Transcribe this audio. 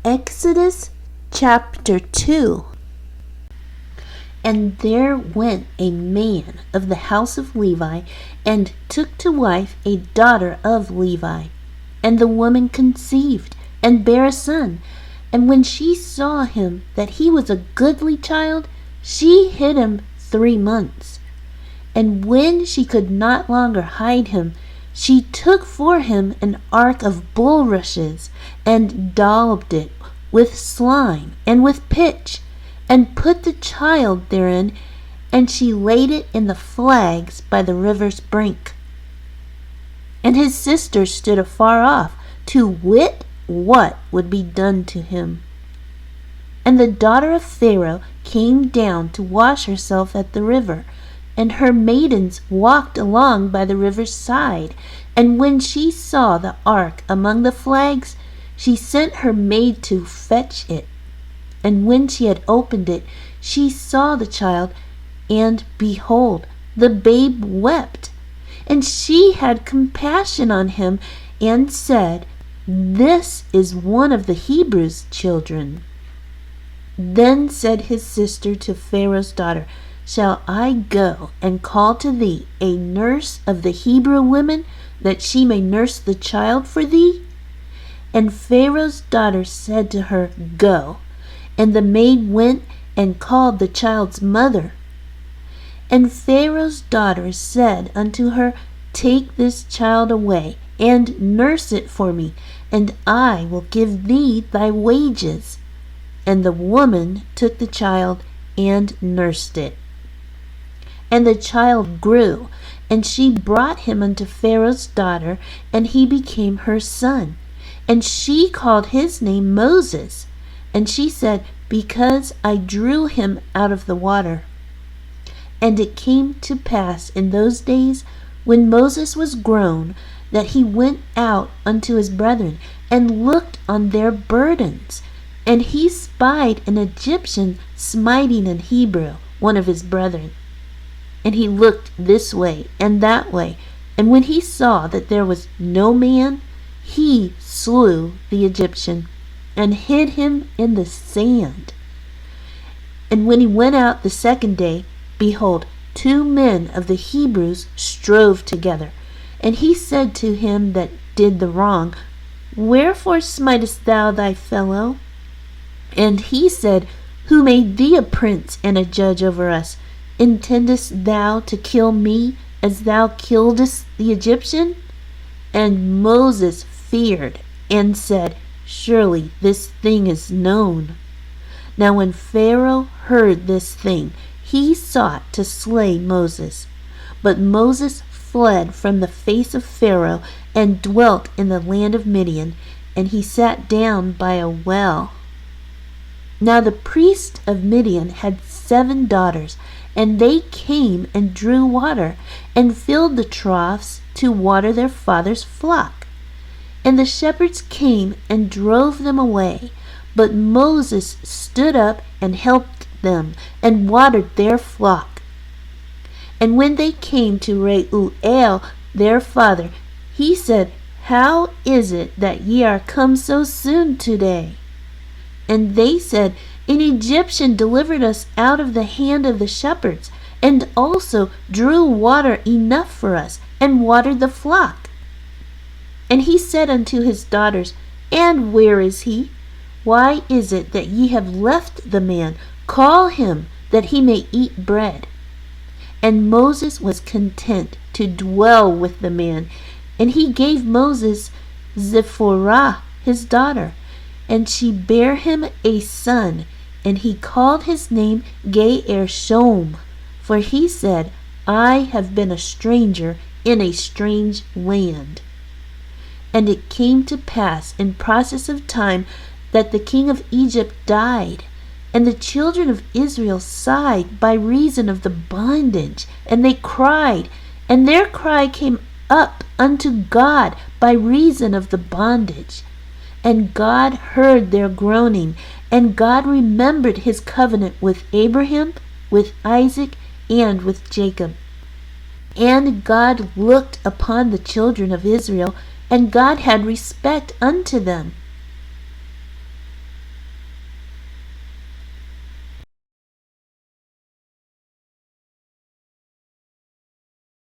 Exodus chapter 2. And there went a man of the house of Levi, and took to wife a daughter of Levi. And the woman conceived, and bare a son. And when she saw him that he was a goodly child, she hid him 3 months. And when she could not longer hide him, she took for him an ark of bulrushes, and daubed it with slime and with pitch, and put the child therein, and she laid it in the flags by the river's brink. And his sister stood afar off, to wit what would be done to him. And the daughter of Pharaoh came down to wash herself at the river, and her maidens walked along by the river's side. And when she saw the ark among the flags, she sent her maid to fetch it. And when she had opened it, she saw the child, and behold, the babe wept. And she had compassion on him, and said, This is one of the Hebrews' children. Then said his sister to Pharaoh's daughter, Shall I go and call to thee a nurse of the Hebrew women, that she may nurse the child for thee? And Pharaoh's daughter said to her, Go. And the maid went and called the child's mother. And Pharaoh's daughter said unto her, Take this child away, and nurse it for me, and I will give thee thy wages. And the woman took the child and nursed it. And the child grew, and she brought him unto Pharaoh's daughter, and he became her son. And she called his name Moses. And she said, Because I drew him out of the water. And it came to pass in those days, when Moses was grown, that he went out unto his brethren, and looked on their burdens. And he spied an Egyptian smiting an Hebrew, one of his brethren. And he looked this way and that way, and when he saw that there was no man, he slew the Egyptian, and hid him in the sand. And when he went out the second day, behold, 2 men of the Hebrews strove together. And he said to him that did the wrong, Wherefore smitest thou thy fellow? And he said, Who made thee a prince and a judge over us? Intendest thou to kill me, as thou killedst the Egyptian? And Moses feared, and said, Surely this thing is known. Now when Pharaoh heard this thing, he sought to slay Moses. But Moses fled from the face of Pharaoh, and dwelt in the land of Midian, and he sat down by a well. Now the priest of Midian had 7 daughters, and they came and drew water, and filled the troughs to water their father's flock. And the shepherds came and drove them away, but Moses stood up and helped them, and watered their flock. And when they came to Reuel their father, he said, How is it that ye are come so soon today? And they said, An Egyptian delivered us out of the hand of the shepherds, and also drew water enough for us, and watered the flock. And he said unto his daughters, And where is he? Why is it that ye have left the man? Call him, that he may eat bread. And Moses was content to dwell with the man, and he gave Moses Zipporah his daughter, and she bare him a son, and he called his name Gershom, for he said, I have been a stranger in a strange land. And it came to pass in process of time that the king of Egypt died, and the children of Israel sighed by reason of the bondage, and they cried, and their cry came up unto God by reason of the bondage. And God heard their groaning, and God remembered his covenant with Abraham, with Isaac, and with Jacob. And God looked upon the children of Israel, and God had respect unto them.